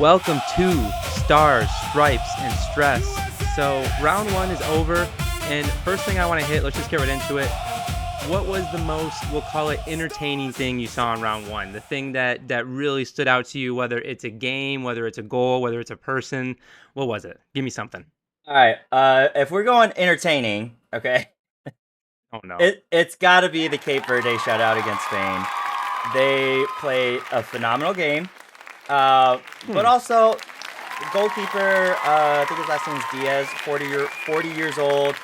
Welcome to Stars, Stripes, and Stress. So round one is over, and first thing I want to hit, let's just get right into it. What was the most, we'll call it, entertaining thing you saw in round one? The thing that really stood out to you, whether it's a game, whether it's a goal, whether it's a person. What was it? Give me something. All right. If we're going entertaining, okay, Oh, no. it's got to be the Cape Verde shutout against Spain. They played a phenomenal game, but also the goalkeeper. I think his last name is Diaz. 40 years old,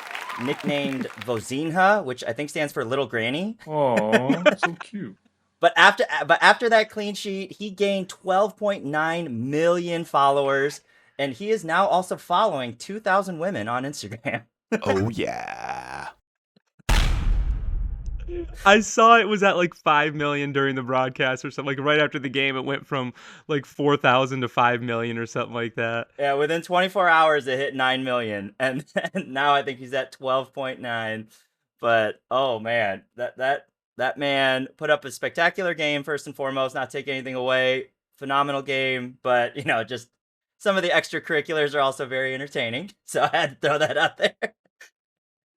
nicknamed Vozinha, which I think stands for Little Granny. Oh, so cute. But after that clean sheet, he gained 12.9 million followers, and he is now also following 2,000 women on Instagram. Oh, yeah. I saw it was at like 5 million during the broadcast or something. Like right after the game, it went from like 4,000 to 5 million or something like that. Yeah, within 24 hours, it hit 9 million, and now I think he's at 12.9. But oh man, that man put up a spectacular game first and foremost. Not take anything away, phenomenal game. But just some of the extracurriculars are also very entertaining. So I had to throw that out there.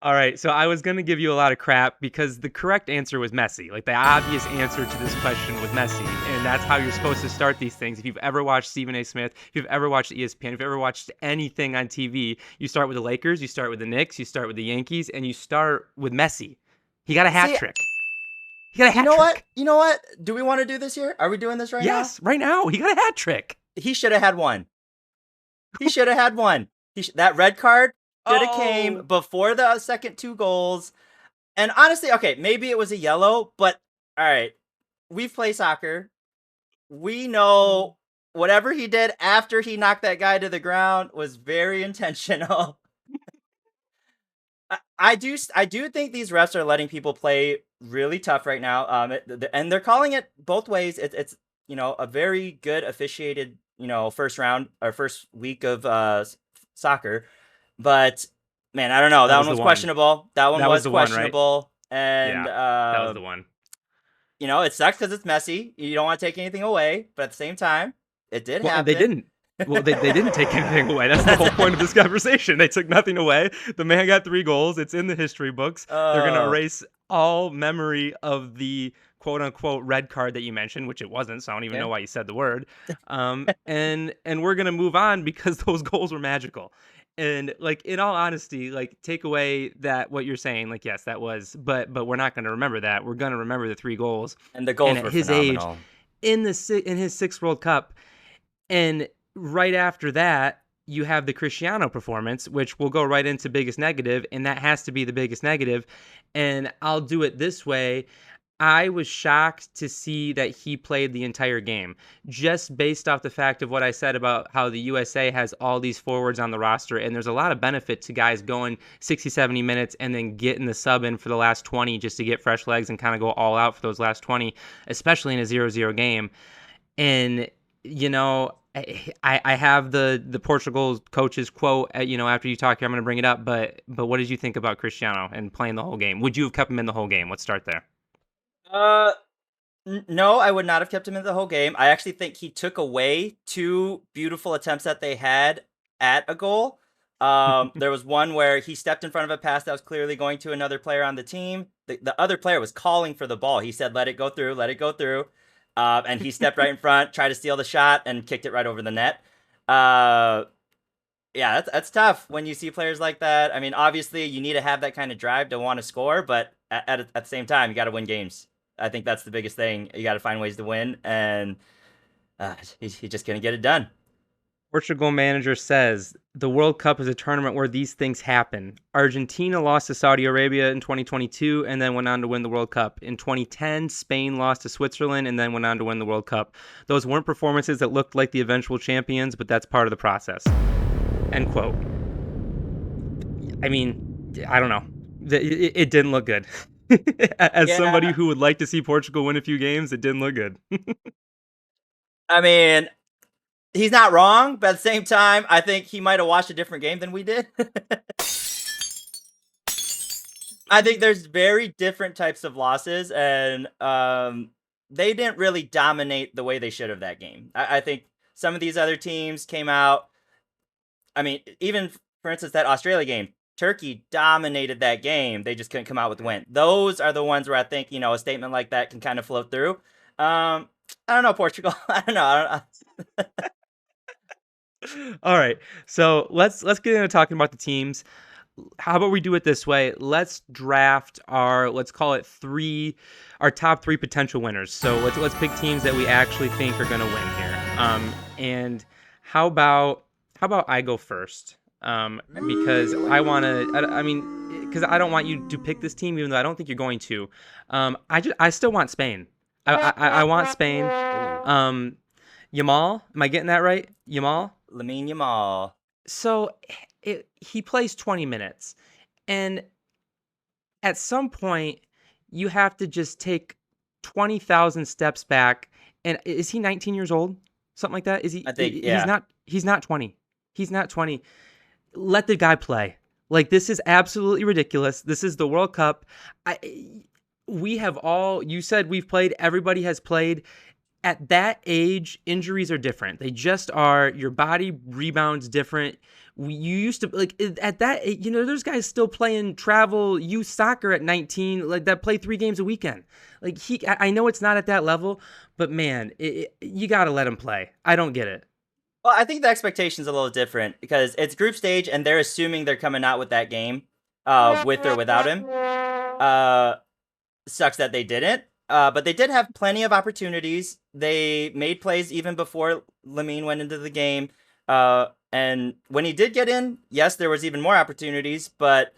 All right, so I was going to give you a lot of crap because the correct answer was Messi. Like the obvious answer to this question was Messi, and that's how you're supposed to start these things. If you've ever watched Stephen A. Smith, if you've ever watched ESPN, if you've ever watched anything on TV, you start with the Lakers, you start with the Knicks, you start with the Yankees, and you start with Messi. He got a hat trick. He got a hat trick. You know what? Do we want to do this here? Are we doing this right now? Yes, right now. He got a hat trick. He should have had one. That red card should have came before the second two goals. And honestly, okay, maybe it was a yellow, but all right, we've played soccer. We know whatever he did after he knocked that guy to the ground was very intentional. I do think these refs are letting people play really tough right now. And they're calling it both ways. It's a very good officiated first round or first week of soccer. But man, I don't know. That one was questionable. That one was questionable. Right? And that was the one. It sucks because it's messy. You don't want to take anything away, but at the same time, it did happen. They didn't. Well, they didn't take anything away. That's the whole point of this conversation. They took nothing away. The man got 3 goals. It's in the history books. They're going to erase all memory of the quote-unquote red card that you mentioned, which it wasn't, so I don't even know why you said the word. And we're going to move on because those goals were magical. And like, in all honesty, like, take away that what you're saying, like, yes, that was, but we're not going to remember that. We're going to remember the 3 goals. And the goals were phenomenal. In his 6th World Cup. And right after that, you have the Cristiano performance, which will go right into biggest negative, and that has to be the biggest negative. And I'll do it this way. I was shocked to see that he played the entire game, just based off the fact of what I said about how the USA has all these forwards on the roster, and there's a lot of benefit to guys going 60, 70 minutes and then getting the sub in for the last 20 just to get fresh legs and kind of go all out for those last 20, especially in a 0-0 game. And, I have the Portugal coach's quote, after you talk here, I'm going to bring it up, but what did you think about Cristiano and playing the whole game? Would you have kept him in the whole game? Let's start there. No, I would not have kept him in the whole game. I actually think he took away 2 beautiful attempts that they had at a goal. There was one where he stepped in front of a pass that was clearly going to another player on the team. The other player was calling for the ball. He said, let it go through, let it go through. And he stepped right in front, tried to steal the shot, and kicked it right over the net. Yeah, that's tough when you see players like that. I mean, obviously, you need to have that kind of drive to want to score, but at the same time, you got to win games. I think that's the biggest thing. You got to find ways to win, and he's just going to get it done. Portugal manager says, the World Cup is a tournament where these things happen. Argentina lost to Saudi Arabia in 2022 and then went on to win the World Cup. In 2010, Spain lost to Switzerland and then went on to win the World Cup. Those weren't performances that looked like the eventual champions, but that's part of the process. End quote. I mean, I don't know. It didn't look good. As somebody who would like to see Portugal win a few games, it didn't look good. I mean, he's not wrong, but at the same time, I think he might have watched a different game than we did. I think there's very different types of losses, and they didn't really dominate the way they should have that game. I think some of these other teams came out. I mean, even for instance, that Australia game, Turkey dominated that game. They just couldn't come out with the win. Those are the ones where I think, a statement like that can kind of float through. I don't know, Portugal. I don't know. All right. So let's get into talking about the teams. How about we do it this way? Let's draft let's call it our top three potential winners. So let's pick teams that we actually think are going to win here. And how about I go first? Because because I don't want you to pick this team, even though I don't think you're going to. I still want Spain. I want Spain. Yamal, am I getting that right? Yamal? Lamine Yamal. So he plays 20 minutes. And at some point, you have to just take 20,000 steps back. And is he 19 years old? Something like that? Is he? I think, yeah. He's not 20. He's not 20. Let the guy play. Like, this is absolutely ridiculous. This is the World Cup. You said we've played, everybody has played. At that age, injuries are different. They just are. Your body rebounds different. You used to, at that, there's guys still playing travel youth soccer at 19, that play 3 games a weekend. I know it's not at that level, but man, you got to let him play. I don't get it. Well, I think the expectation's a little different because it's group stage and they're assuming they're coming out with that game, with or without him. Sucks that they didn't. But they did have plenty of opportunities. They made plays even before Lamine went into the game. And when he did get in, yes, there was even more opportunities, but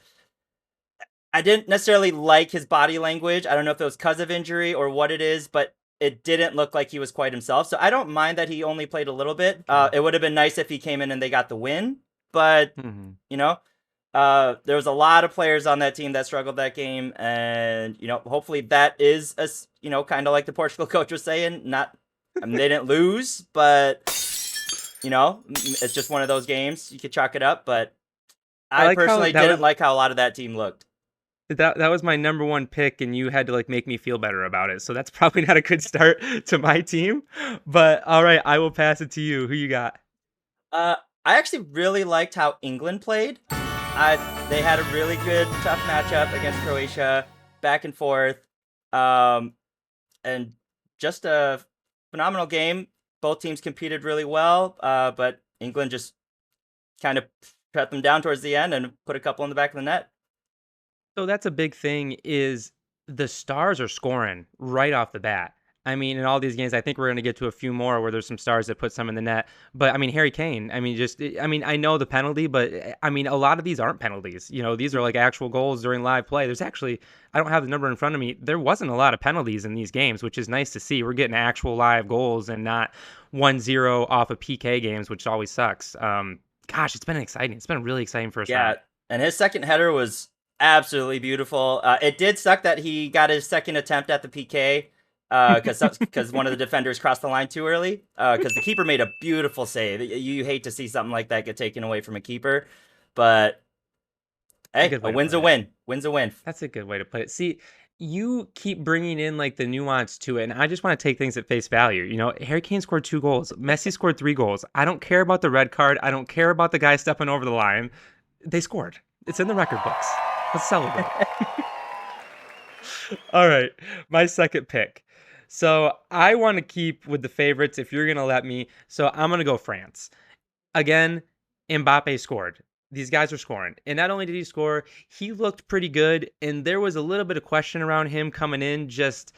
I didn't necessarily like his body language. I don't know if it was because of injury or what it is, but it didn't look like he was quite himself. So I don't mind that he only played a little bit. It would have been nice if he came in and they got the win, but there was a lot of players on that team that struggled that game, and hopefully that is kind of like the Portugal coach was saying. They didn't lose, but it's just one of those games. You could chalk it up, but I personally didn't like how a lot of that team looked. That was my number one pick, and you had to make me feel better about it. So that's probably not a good start to my team. But all right, I will pass it to you. Who you got? I actually really liked how England played. They had a really good, tough matchup against Croatia, back and forth, and just a phenomenal game. Both teams competed really well, but England just kind of shut them down towards the end and put a couple in the back of the net. So that's a big thing is the stars are scoring right off the bat. I mean, in all these games, I think we're going to get to a few more where there's some stars that put some in the net. But I mean, Harry Kane, I know the penalty, but a lot of these aren't penalties. These are actual goals during live play. There's actually, I don't have the number in front of me. There wasn't a lot of penalties in these games, which is nice to see. We're getting actual live goals and not 1-0 off of PK games, which always sucks. Gosh, it's been exciting. It's been a really exciting first round. Yeah, and his second header was absolutely beautiful. It did suck that he got his second attempt at the PK. Because one of the defenders crossed the line too early. Because the keeper made a beautiful save. You hate to see something like that get taken away from a keeper, but hey, a win's a win. Win's a win. That's a good way to put it. See, you keep bringing in the nuance to it, and I just want to take things at face value. Harry Kane scored 2 goals. Messi scored 3 goals. I don't care about the red card. I don't care about the guy stepping over the line. They scored. It's in the record books. Let's celebrate. All right, my second pick. So I want to keep with the favorites if you're going to let me. So I'm going to go France. Again, Mbappe scored. These guys are scoring. And not only did he score, he looked pretty good. And there was a little bit of question around him coming in. Just,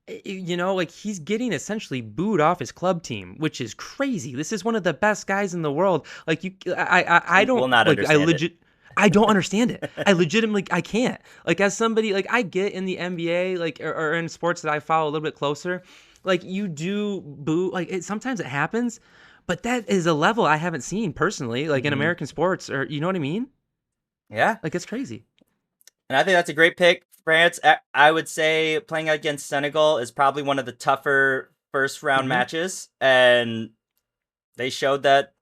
he's getting essentially booed off his club team, which is crazy. This is one of the best guys in the world. I don't will not understand it. I don't understand it. I can't. As somebody, I get in the NBA, or in sports that I follow a little bit closer, you do boo, sometimes it happens, but that is a level I haven't seen personally, in American sports, or you know what I mean? Yeah. It's crazy. And I think that's a great pick. France, I would say playing against Senegal is probably one of the tougher first round matches. And they showed that,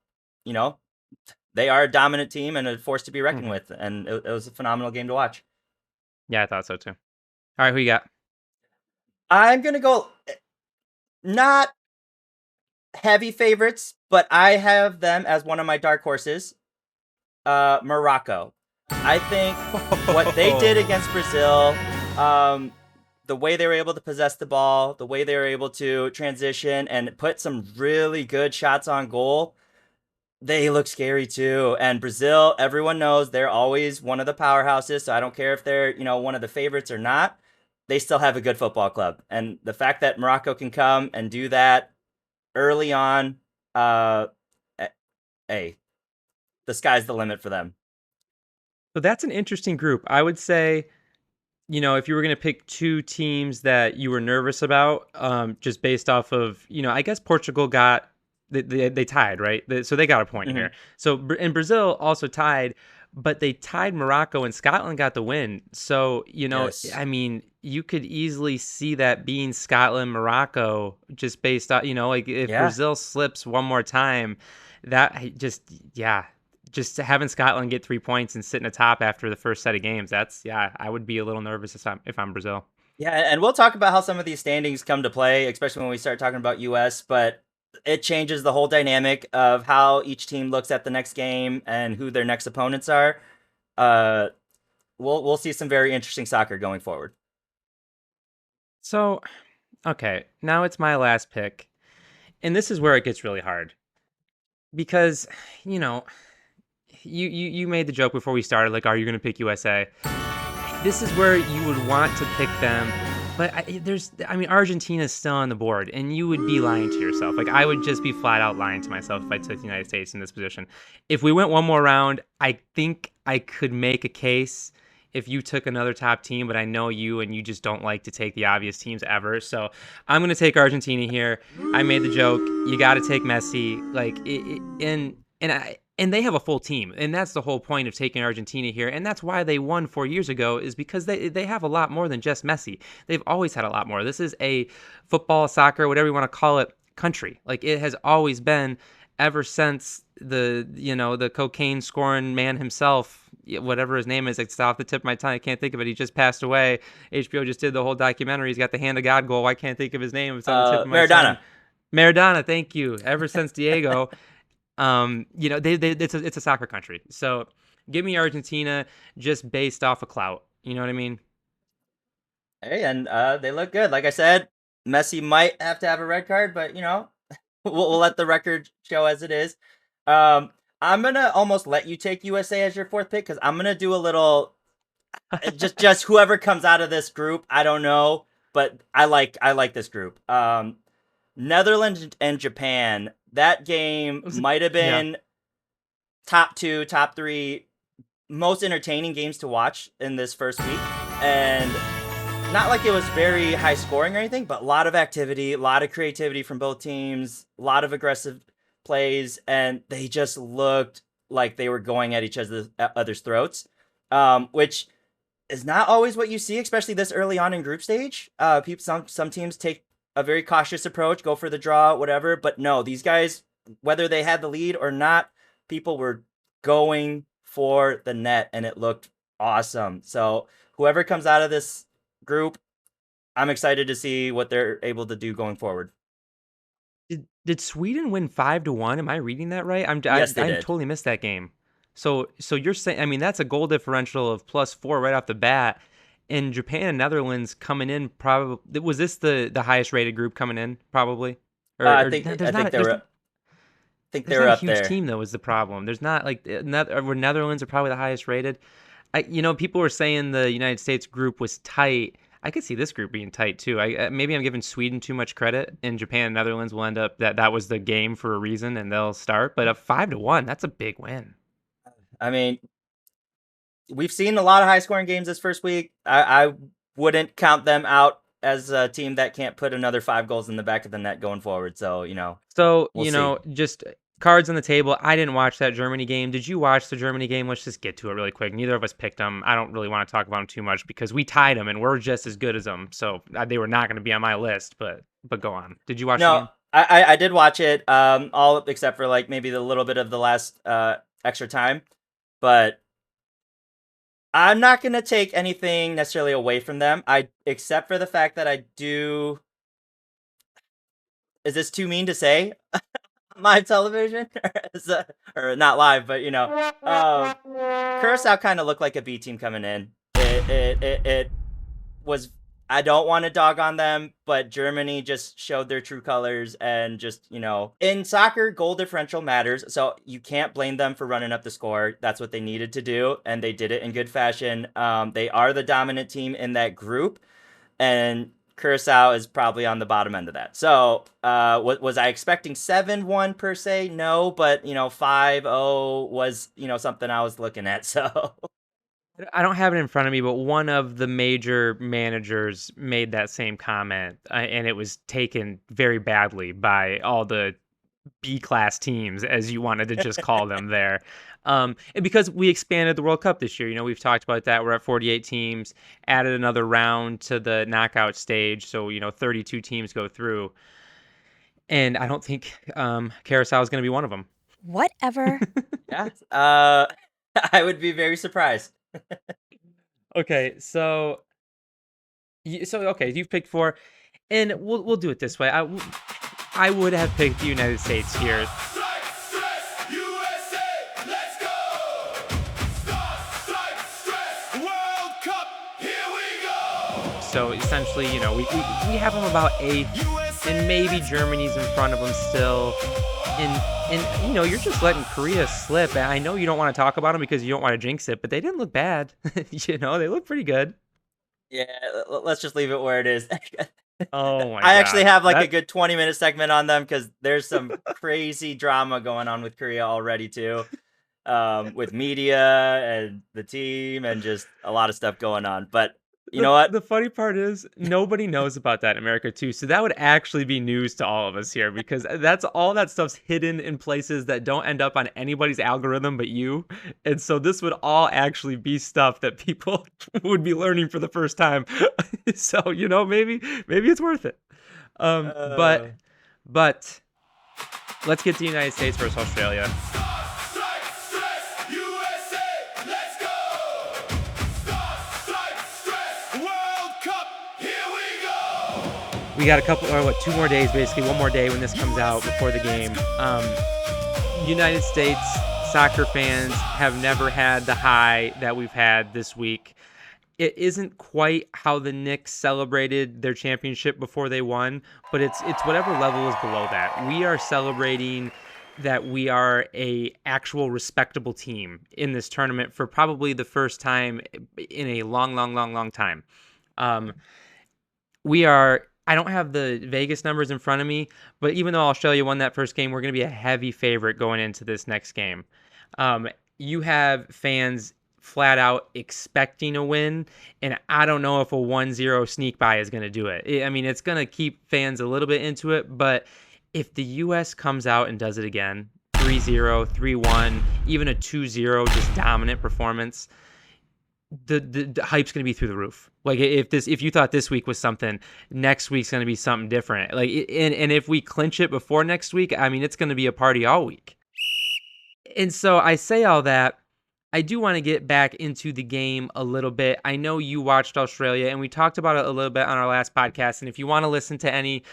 they are a dominant team and a force to be reckoned with. And it was a phenomenal game to watch. Yeah, I thought so too. All right, who you got? I'm going to go not heavy favorites, but I have them as one of my dark horses. Morocco. I think what they did against Brazil, um, the way they were able to possess the ball, the way they were able to transition and put some really good shots on goal, they look scary too. And Brazil, everyone knows they're always one of the powerhouses. So I don't care if they're, one of the favorites or not. They still have a good football club. And the fact that Morocco can come and do that early on, uh, hey, the sky's the limit for them. So that's an interesting group. I would say, if you were going to pick two teams that you were nervous about, just based off of, I guess Portugal got they tied, right? So they got a point Mhm. here. So and Brazil also tied, but they tied Morocco and Scotland got the win. So Yes. I mean, you could easily see that being Scotland Morocco just based on like if Yeah. Brazil slips one more time, that just yeah just having Scotland get 3 points and sit in the top after the first set of games, I would be a little nervous if I'm Brazil. Yeah, and we'll talk about how some of these standings come to play, especially when we start talking about US, but it changes the whole dynamic of how each team looks at the next game and who their next opponents are. Uh, we'll see some very interesting soccer going forward. So, okay, now it's my last pick, and this is where it gets really hard because, you know, you made the joke before we started, like, are you going to pick USA? This is where you would want to pick them, but Argentina's still on the board, and you would be lying to yourself. Like, I would just be flat out lying to myself if I took the United States in this position. If we went one more round, I think I could make a case if you took another top team, but I know you and you just don't like to take the obvious teams ever. So I'm going to take Argentina here. I made the joke. You got to take Messi. And they have a full team, and that's the whole point of taking Argentina here, and that's why they won 4 years ago, is because they have a lot more than just Messi. They've always had a lot more. This is a football, soccer, whatever you want to call it, country. Like, it has always been, ever since the cocaine scoring man himself, whatever his name is, it's off the tip of my tongue. I can't think of it. He just passed away. HBO just did the whole documentary. He's got the hand of God goal. I can't think of his name. It's on the tip of my tongue. Maradona. Maradona, thank you. Ever since Diego, it's a soccer country. So give me Argentina just based off of clout. You know what I mean? Hey, and they look good. Like I said, Messi might have to have a red card, but we'll let the record show as it is. I'm gonna almost let you take USA as your fourth pick because I'm gonna do a little just whoever comes out of this group. I don't know, but I like this group. Netherlands and Japan. That game might have Yeah. been top two, top three most entertaining games to watch in this first week, and not like it was very high scoring or anything, but a lot of activity, a lot of creativity from both teams, a lot of aggressive plays, and they just looked like they were going at each other's throats, which is not always what you see, especially this early on in group stage. Some teams take a very cautious approach, go for the draw, whatever. But no, these guys, whether they had the lead or not, people were going for the net, and it looked awesome. So whoever comes out of this group, I'm excited to see what they're able to do going forward. Did Sweden win 5-1? Am I reading that right? Yes, they I did. totally missed that game. So you're saying, I mean, that's a goal differential of +4 right off the bat. And Japan and Netherlands coming in, probably, was this the highest rated group coming in, probably? I Or think I there's think not they there's were think they there's were not a up huge there. team, though, is the problem. There's not like where Netherlands are probably the highest rated. People were saying the United States group was tight. I could see this group being tight too. Maybe I'm giving Sweden too much credit, and Japan and Netherlands will end up that was the game for a reason, and they'll start. But a 5-1, that's a big win. I mean, we've seen a lot of high scoring games this first week. I wouldn't count them out as a team that can't put another 5 goals in the back of the net going forward. So, So we'll see. just cards on the table. I didn't watch that Germany game. Did you watch the Germany game? Let's just get to it really quick. Neither of us picked them. I don't really want to talk about them too much because we tied them, and we're just as good as them. So they were not going to be on my list. But go on. Did you watch the No, game? I did watch it, all except for like maybe the little bit of the last extra time. But I'm not gonna take anything necessarily away from them. Except for the fact that I do is this too mean to say? Live television, or not live, but Curacao kind of looked like a B team coming in. It was. I don't want to dog on them, but Germany just showed their true colors, and just in soccer, goal differential matters, so you can't blame them for running up the score. That's what they needed to do, and they did it in good fashion. They are the dominant team in that group, and Curacao is probably on the bottom end of that. So, was I expecting 7-1 per se? No, but 5-0 was something I was looking at. So, I don't have it in front of me, but one of the major managers made that same comment, and it was taken very badly by all the B-class teams, as you wanted to just call them there. And because we expanded the World Cup this year, we've talked about that. We're at 48 teams, added another round to the knockout stage, so 32 teams go through. And I don't think Carousel is going to be one of them. Whatever. yeah, I would be very surprised. Okay, so you've picked 4, and we'll do it this way. I would have picked the United States here. So essentially, we have them about 8th, and maybe Germany's in front of them still. And you're just letting Korea slip. And I know you don't want to talk about them because you don't want to jinx it, but they didn't look bad. They look pretty good. Yeah, let's just leave it where it is. Oh my I actually have a good 20-minute segment on them because there's some crazy drama going on with Korea already too, with media and the team and just a lot of stuff going on. But you know what? The funny part is nobody knows about that in America too. So that would actually be news to all of us here, because that's all that stuff's hidden in places that don't end up on anybody's algorithm but you. And so this would all actually be stuff that people would be learning for the first time. So, maybe it's worth it. But let's get to the United States versus Australia. We got 2 more days, basically 1 more day when this comes out before the game. United States soccer fans have never had the high that we've had this week. It isn't quite how the Knicks celebrated their championship before they won, but it's whatever level is below that. We are celebrating that we are a actual respectable team in this tournament for probably the first time in a long time. We are. I don't have the Vegas numbers in front of me, but even though Australia won that first game, we're going to be a heavy favorite going into this next game. You have fans flat out expecting a win, and I don't know if a 1-0 sneak by is going to do it. I mean, it's going to keep fans a little bit into it, but if the U.S. comes out and does it again, 3-0, 3-1, even a 2-0 just dominant performance, the hype's going to be through the roof. Like if you thought this week was something, next week's going to be something different. Like and if we clinch it before next week, I mean, it's going to be a party all week. And so I say all that, I do want to get back into the game a little bit. I know you watched Australia, and we talked about it a little bit on our last podcast. And if you want to listen to any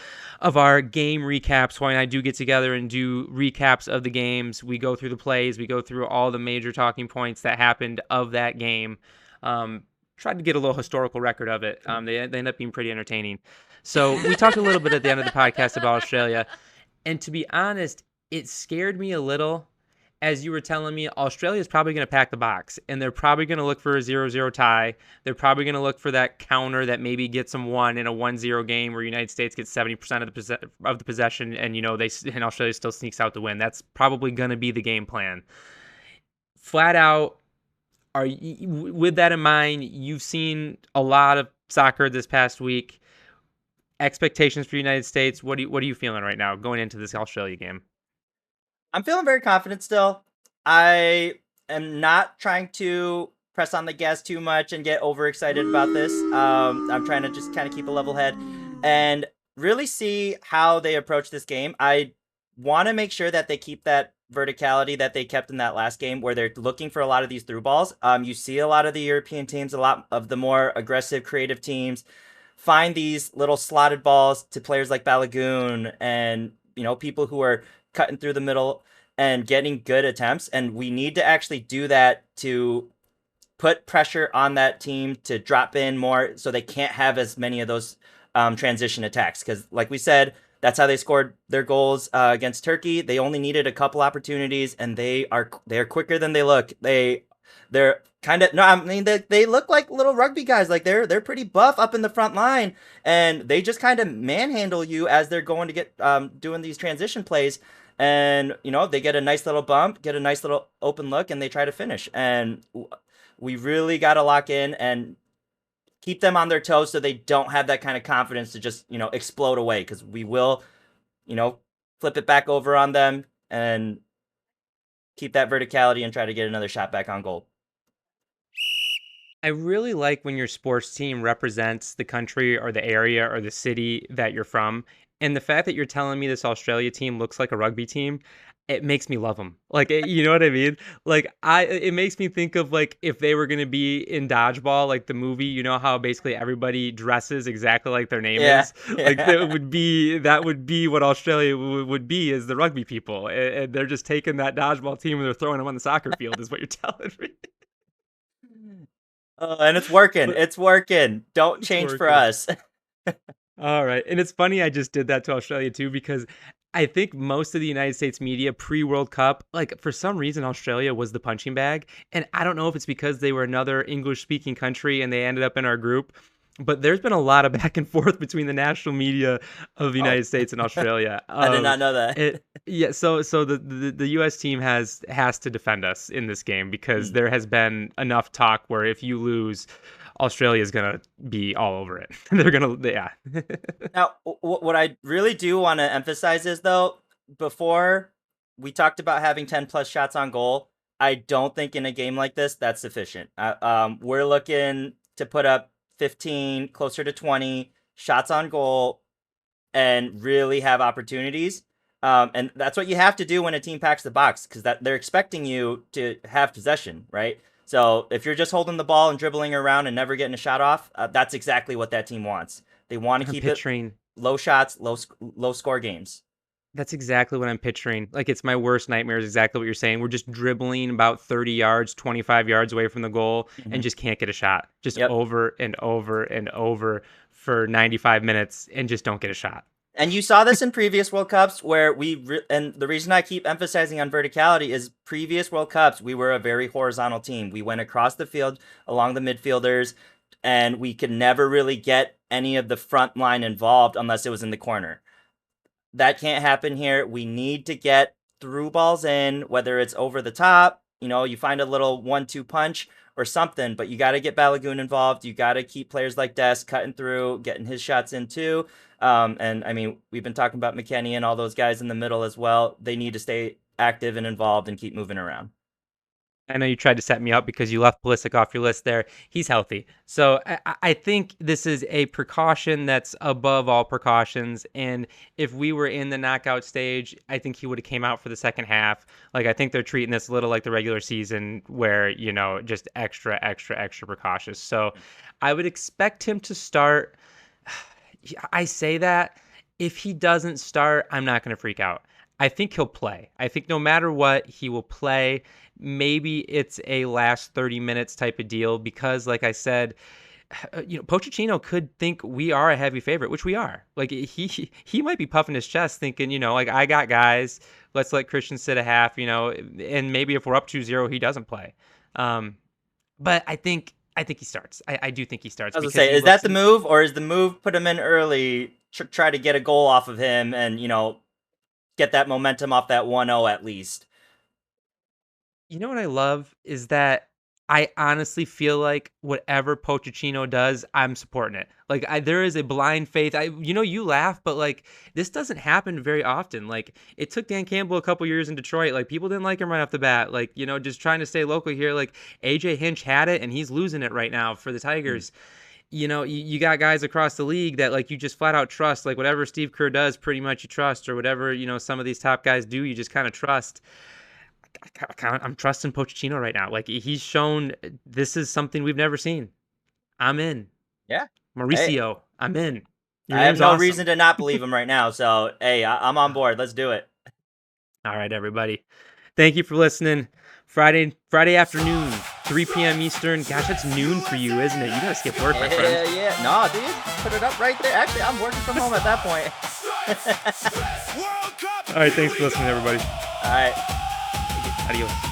of our game recaps, when I do get together and do recaps of the games, we go through the plays, we go through all the major talking points that happened of that game. Tried to get a little historical record of it. They end up being pretty entertaining. So we talked a little bit at the end of the podcast about Australia. And to be honest, it scared me a little. As you were telling me, Australia is probably going to pack the box, and they're probably going to look for a 0-0 tie. They're probably going to look for that counter that maybe gets them one in a 1-0 game where United States gets 70% of the possession, and and Australia still sneaks out the win. That's probably going to be the game plan. Flat out, with that in mind, you've seen a lot of soccer this past week. Expectations for the United States. What are you feeling right now going into this Australia game? I'm feeling very confident still. I am not trying to press on the gas too much and get overexcited about this. I'm trying to just kind of keep a level head and really see how they approach this game. I want to make sure that they keep that verticality that they kept in that last game where they're looking for a lot of these through balls. You see a lot of the European teams, a lot of the more aggressive, creative teams find these little slotted balls to players like Balagoon and, people who are cutting through the middle and getting good attempts. And we need to actually do that to put pressure on that team to drop in more so they can't have as many of those transition attacks. Because, like we said, that's how they scored their goals against Turkey. They only needed a couple opportunities, and they're quicker than they look. They're kind of no, I mean they look like little rugby guys. Like they're pretty buff up in the front line, and they just kind of manhandle you as they're going to get doing these transition plays. And they get a nice little bump, get a nice little open look, and they try to finish. And we really got to lock in and keep them on their toes so they don't have that kind of confidence to just, explode away, because we will, flip it back over on them and keep that verticality and try to get another shot back on goal. I really like when your sports team represents the country or the area or the city that you're from. And the fact that you're telling me this Australia team looks like a rugby team, it makes me love them. Like, you know what I mean? Like, it makes me think of like if they were going to be in Dodgeball, like the movie, you know how basically everybody dresses exactly like their name Yeah. is? Like, that would be what Australia would be as the rugby people. And they're just taking that Dodgeball team and they're throwing them on the soccer field, is what you're telling me. And it's working. But It's working. Don't it's change for working. us. All right. And it's funny I just did that to Australia too, because I think most of the United States media pre-World Cup, like for some reason Australia was the punching bag. And I don't know if it's because they were another English-speaking country and they ended up in our group, but there's been a lot of back and forth between the national media of the Oh, United States and Australia. I did not know that. Yeah, so the US team has to defend us in this game because Mm. there has been enough talk where if you lose, Australia's gonna be all over it. They're gonna, yeah. Now, what I really do want to emphasize is, though, before we talked about having 10 plus shots on goal, I don't think in a game like this that's sufficient. We're looking to put up 15, closer to 20 shots on goal and really have opportunities. And that's what you have to do when a team packs the box, because that they're expecting you to have possession, right? So if you're just holding the ball and dribbling around and never getting a shot off, that's exactly what that team wants. They want to I'm keep it picturing low shots, low score games. That's exactly what I'm picturing. Like it's my worst nightmare is exactly what you're saying. We're just dribbling about 30 yards, 25 yards away from the goal Hmm. and just can't get a shot. Just Yep. over and over and over for 95 minutes and just don't get a shot. And you saw this in previous World Cups where and the reason I keep emphasizing on verticality is previous World Cups, we were a very horizontal team. We went across the field along the midfielders, and we could never really get any of the front line involved unless it was in the corner. That can't happen here. We need to get through balls in, whether it's over the top, you find a little 1-2 punch or something, but you got to get Balagoon involved. You got to keep players like Des cutting through, getting his shots in too. And I mean, we've been talking about McKennie and all those guys in the middle as well. They need to stay active and involved and keep moving around. I know you tried to set me up because you left Pulisic off your list there. He's healthy. So I think this is a precaution that's above all precautions. And if we were in the knockout stage, I think he would have came out for the second half. Like, I think they're treating this a little like the regular season where, just extra, extra, extra precautious. So I would expect him to start. I say that. If he doesn't start, I'm not going to freak out. I think he'll play. I think no matter what, he will play. Maybe it's a last 30 minutes type of deal because, like I said, Pochettino could think we are a heavy favorite, which we are. Like he might be puffing his chest thinking, like I got guys, let's let Christian sit a half, and maybe if we're up 2-0, he doesn't play. But I think he starts. I do think he starts. I was Because gonna say, is that the move, or is the move put him in early, try to get a goal off of him, and get that momentum off that 1-0 at least? You know what I love is that I honestly feel like whatever Pochettino does, I'm supporting it. Like there is a blind faith. You laugh, but like this doesn't happen very often. Like it took Dan Campbell a couple years in Detroit. Like people didn't like him right off the bat. Like just trying to stay local here. Like AJ Hinch had it, and he's losing it right now for the Tigers. You got guys across the league that like you just flat out trust. Like whatever Steve Kerr does, pretty much you trust, or whatever some of these top guys do, you just kind of trust. I'm trusting Pochettino right now. Like he's shown this is something we've never seen. I'm in. Yeah, Mauricio, I'm in. Your I have name's no awesome. reason to not believe him right now. So, hey, I'm on board. Let's do it. All right, everybody. Thank you for listening. Friday afternoon, 3 p.m. Eastern. Gosh, that's noon for you, isn't it? You gotta skip work, my friend. Yeah. No, dude, put it up right there. Actually, I'm working from home at that point. All right, thanks for listening, everybody. All right. Adios.